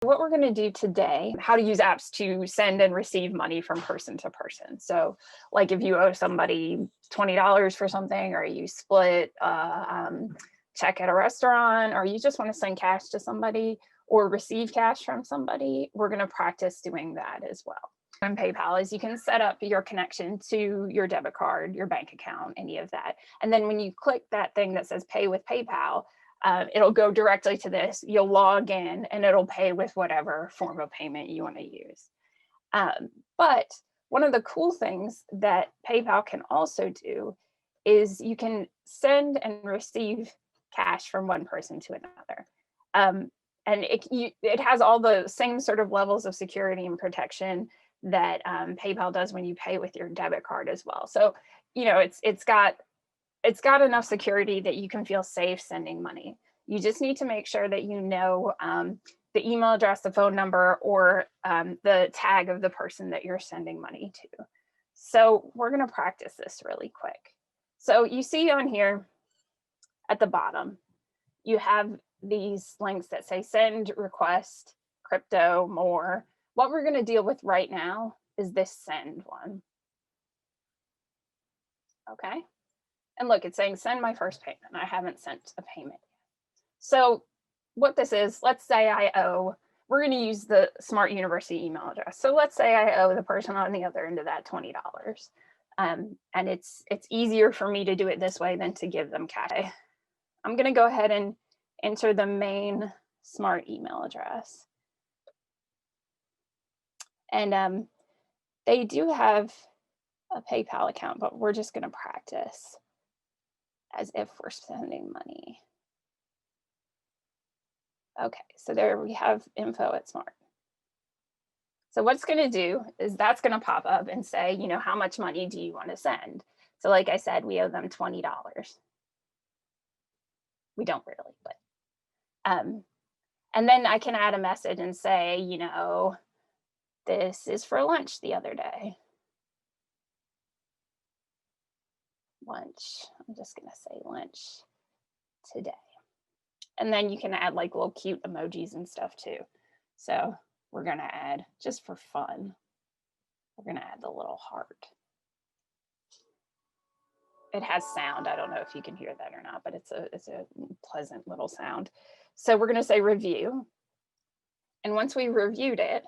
What we're going to do today, how to use apps to send and receive money from person to person. So like if you owe somebody $20 for something, or you split check at a restaurant, or you just want to send cash to somebody or receive cash from somebody, we're going to practice doing that as well. On PayPal is you can set up your connection to your debit card, your bank account, any of that. And then when you click that thing that says pay with PayPal, it'll go directly to this. You'll log in and it'll pay with whatever form of payment you want to use. But one of the cool things that PayPal can also do is you can send and receive cash from one person to another. And it has all the same sort of levels of security and protection that PayPal does when you pay with your debit card as well. So, you know, it's got enough security that you can feel safe sending money. You just need to make sure that you know the email address, the phone number, or the tag of the person that you're sending money to. So we're going to practice this really quick. So you see on here at the bottom, you have these links that say send, request, crypto, more. What we're going to deal with right now is this send one. Okay. And look, it's saying send my first payment. I haven't sent a payment yet. So what this is, let's say we're going to use the Smart University email address. So let's say I owe the person on the other end of that $20. And it's easier for me to do it this way than to give them cash. I'm going to go ahead and enter the main Smart email address. And they do have a PayPal account, but we're just going to practice as if we're sending money. Okay, so there we have info at Smart. So what it's going to do is that's going to pop up and say, you know, how much money do you want to send? So like I said, we owe them $20. We don't really, but and then I can add a message and say, you know, this is for lunch the other day. Lunch, I'm just going to say lunch today. And then you can add like little cute emojis and stuff too. So we're going to add, just for fun, we're going to add the little heart. It has sound. I don't know if you can hear that or not, but it's a pleasant little sound. So we're going to say review. And once we reviewed it,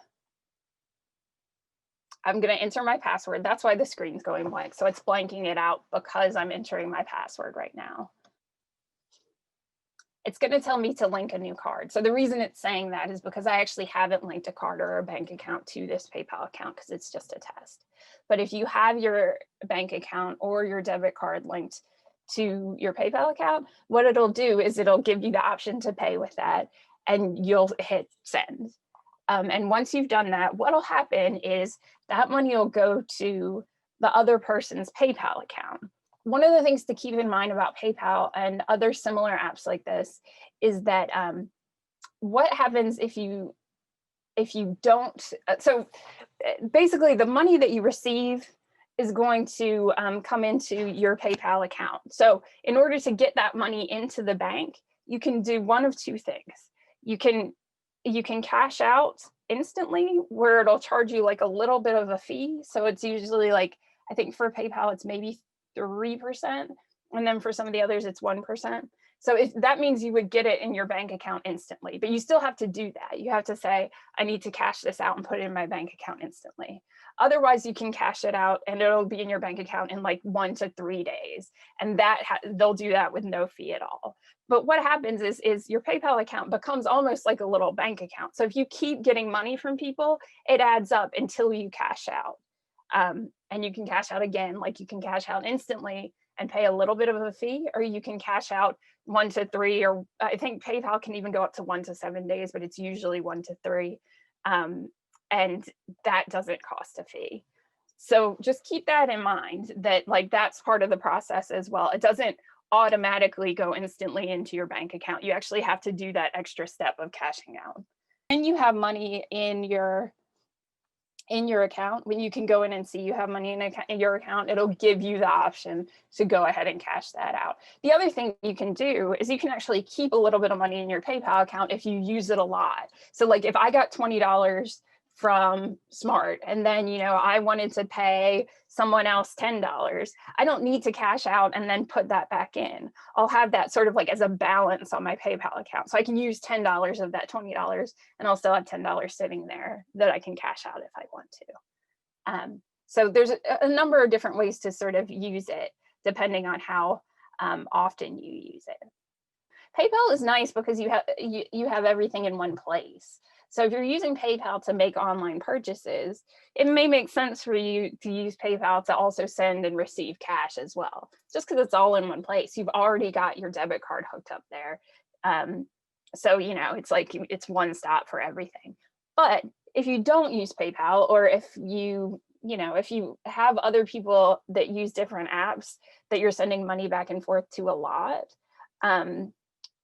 I'm going to enter my password. That's why the screen's going blank. So it's blanking it out because I'm entering my password right now. It's going to tell me to link a new card. So the reason it's saying that is because I actually haven't linked a card or a bank account to this PayPal account because it's just a test. But if you have your bank account or your debit card linked to your PayPal account, what it'll do is it'll give you the option to pay with that and you'll hit send. And once you've done that, what'll happen is that money will go to the other person's PayPal account. One of the things to keep in mind about PayPal and other similar apps like this is that what happens if you don't, so basically the money that you receive is going to come into your PayPal account. So in order to get that money into the bank, you can do one of two things. You can cash out instantly, where it'll charge you like a little bit of a fee. So it's usually like, I think for PayPal, it's maybe 3%. And then for some of the others, it's 1%. So that means you would get it in your bank account instantly, but you still have to do that. You have to say, I need to cash this out and put it in my bank account instantly. Otherwise, you can cash it out and it'll be in your bank account in like 1 to 3 days. And they'll do that with no fee at all. But what happens is your PayPal account becomes almost like a little bank account. So if you keep getting money from people, it adds up until you cash out. And you can cash out again, like you can cash out instantly and pay a little bit of a fee, or you can cash out 1 to 3, or I think PayPal can even go up to 1 to 7 days, but it's usually 1 to 3. And that doesn't cost a fee. So just keep that in mind, that like that's part of the process as well. It doesn't automatically go instantly into your bank account. You actually have to do that extra step of cashing out. And you have money in your in your account, when you can go in and see you have money in your account, it'll give you the option to go ahead and cash that out. The other thing you can do is you can actually keep a little bit of money in your PayPal account if you use it a lot. So like if I got $20 from Smart and then, you know, I wanted to pay someone else $10, I don't need to cash out and then put that back in. I'll have that sort of like as a balance on my PayPal account. So I can use $10 of that $20 and I'll still have $10 sitting there that I can cash out if I want to. So there's a number of different ways to sort of use it depending on how often you use it. PayPal is nice because you have everything in one place. So if you're using PayPal to make online purchases, it may make sense for you to use PayPal to also send and receive cash as well, just because it's all in one place. You've already got your debit card hooked up there. So, you know, it's like it's one stop for everything. But if you don't use PayPal, or if you have other people that use different apps that you're sending money back and forth to a lot,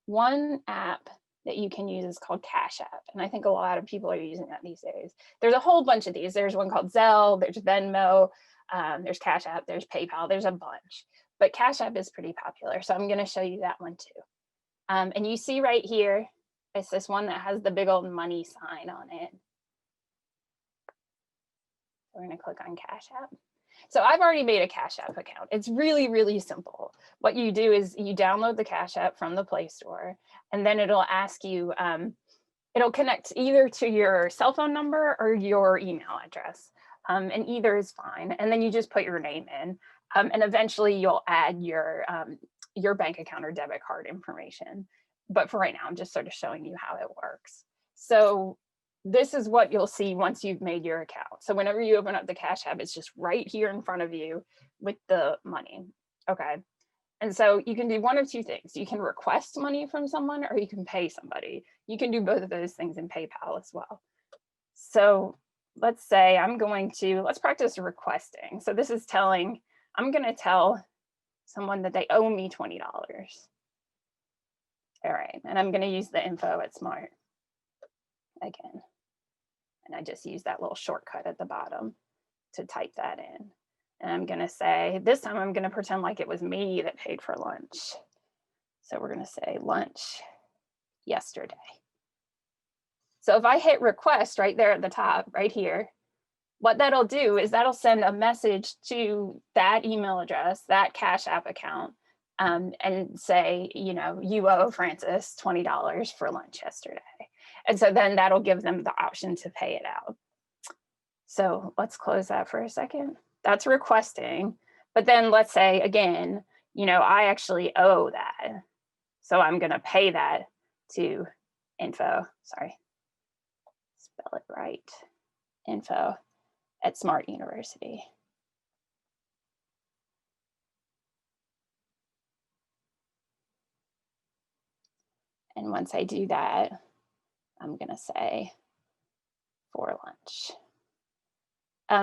one app that you can use is called Cash App. And I think a lot of people are using that these days. There's a whole bunch of these. There's one called Zelle, there's Venmo, there's Cash App, there's PayPal, there's a bunch. But Cash App is pretty popular. So I'm gonna show you that one too. And you see right here, it's this one that has the big old money sign on it. We're gonna click on Cash App. So I've already made a Cash App account. It's really, really simple. What you do is you download the Cash App from the Play Store, and then it'll ask you, it'll connect either to your cell phone number or your email address, and either is fine. And then you just put your name in, and eventually you'll add your bank account or debit card information. But for right now, I'm just sort of showing you how it works. So this is what you'll see once you've made your account. So whenever you open up the Cash App, it's just right here in front of you with the money. Okay. And so you can do one of two things. You can request money from someone or you can pay somebody. You can do both of those things in PayPal as well. So let's say let's practice requesting. So this is I'm going to tell someone that they owe me $20. All right. And I'm going to use the info at Smart again. And I just use that little shortcut at the bottom to type that in. And I'm going to say, this time I'm going to pretend like it was me that paid for lunch. So we're going to say lunch yesterday. So if I hit request right there at the top, right here, what that'll do is that'll send a message to that email address, that Cash App account, and say, you owe Francis $20 for lunch yesterday. And so then that'll give them the option to pay it out. So let's close that for a second. That's requesting. But then let's say, again, I actually owe that. So I'm going to pay that to info at Smart University. And once I do that, I'm going to say for lunch.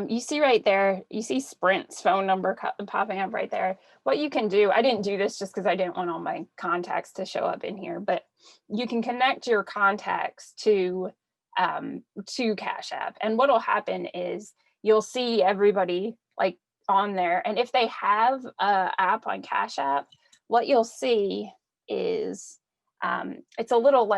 You see right there, you see Sprint's phone number popping up right there. What you can do, I didn't do this just because I didn't want all my contacts to show up in here, but you can connect your contacts to Cash App. And what'll happen is you'll see everybody like on there. And if they have an app on Cash App, what you'll see is it's a little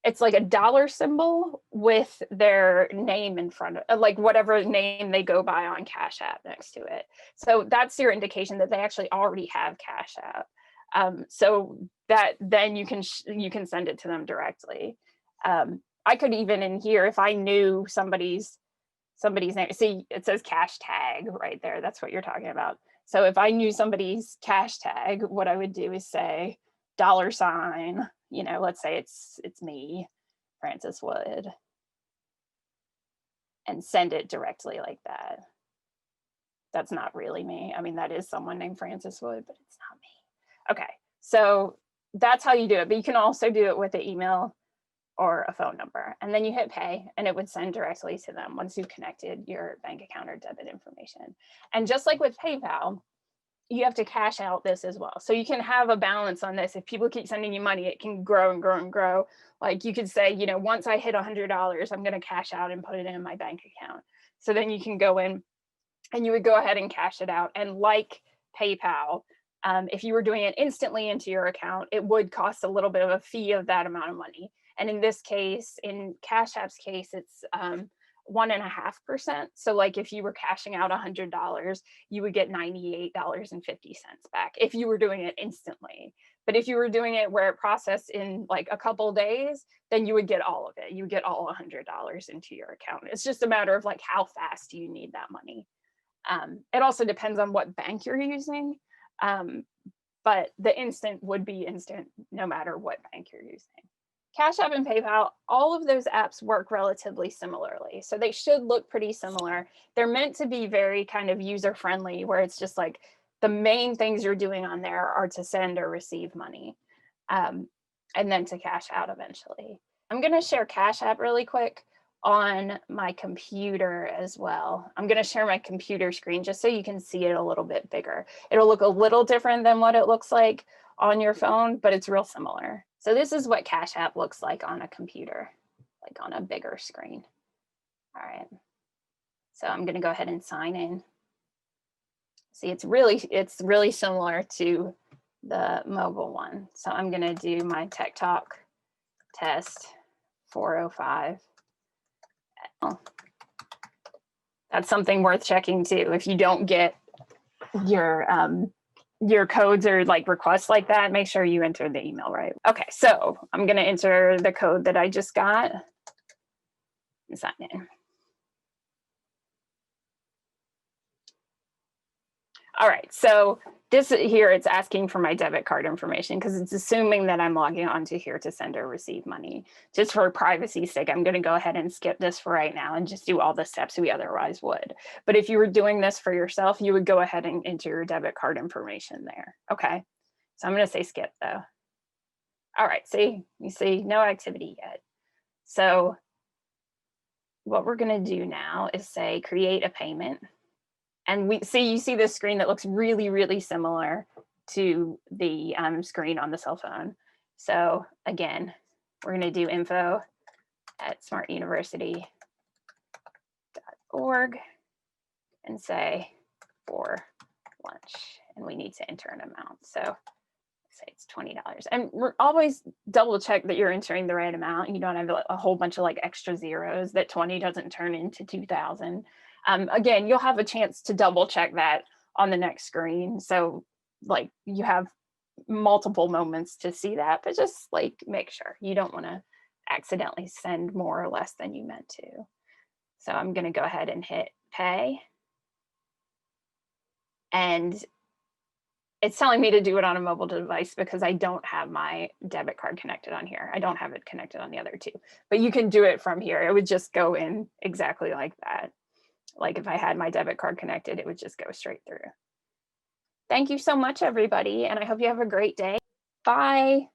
it's like a dollar symbol with their name in front of, like whatever name they go by on Cash App next to it. So that's your indication that they actually already have Cash App. So that then you can send it to them directly. I could even in here, if I knew somebody's name, see it says cash tag right there. That's what you're talking about. So if I knew somebody's cash tag, what I would do is say $, let's say it's me, Francis Wood, and send it directly like that. That's not really me. I mean, that is someone named Francis Wood, but it's not me. Okay, so that's how you do it. But you can also do it with an email or a phone number, and then you hit pay and it would send directly to them once you've connected your bank account or debit information. And just like with PayPal, you have to cash out this as well. So you can have a balance on this. If people keep sending you money, it can grow and grow and grow. Like you could say, once I hit $100, I'm going to cash out and put it in my bank account. So then you can go in and you would go ahead and cash it out. And like PayPal, if you were doing it instantly into your account, it would cost a little bit of a fee of that amount of money. And in this case, in Cash App's case, it's 1.5%. So like if you were cashing out $100, you would get $98.50 back if you were doing it instantly. But if you were doing it where it processed in like a couple days, then you would get all of it. You get all $100 into your account. It's just a matter of like how fast do you need that money. It also depends on what bank you're using, but the instant would be instant no matter what bank you're using. Cash App and PayPal, all of those apps work relatively similarly. So they should look pretty similar. They're meant to be very kind of user-friendly, where it's just like the main things you're doing on there are to send or receive money, and then to cash out eventually. I'm going to share Cash App really quick on my computer as well. I'm going to share my computer screen just so you can see it a little bit bigger. It'll look a little different than what it looks like on your phone, but it's real similar. So this is what Cash App looks like on a computer, like on a bigger screen. All right. So I'm going to go ahead and sign in. See, it's really similar to the mobile one. So I'm going to do my Tech Talk test 405. That's something worth checking too. If you don't get your codes or like requests like that, make sure you enter the email right. Okay, so I'm going to enter the code that I just got and sign in. All right, so this here, it's asking for my debit card information because it's assuming that I'm logging onto here to send or receive money. Just for privacy's sake, I'm going to go ahead and skip this for right now and just do all the steps we otherwise would. But if you were doing this for yourself, you would go ahead and enter your debit card information there. Okay, so I'm going to say skip though. All right, you see no activity yet. So what we're going to do now is say create a payment. And you see this screen that looks really, really similar to the screen on the cell phone. So again, we're going to do info@smartuniversity.org and say for lunch, and we need to enter an amount. So say it's $20. And we're always double check that you're entering the right amount. You don't have a whole bunch of like extra zeros, that 20 doesn't turn into 2,000. Again, you'll have a chance to double check that on the next screen. So like you have multiple moments to see that, but just like make sure you don't want to accidentally send more or less than you meant to. So I'm going to go ahead and hit pay. And it's telling me to do it on a mobile device because I don't have my debit card connected on here. I don't have it connected on the other two, but you can do it from here. It would just go in exactly like that. Like if I had my debit card connected, it would just go straight through. Thank you so much, everybody. And I hope you have a great day. Bye.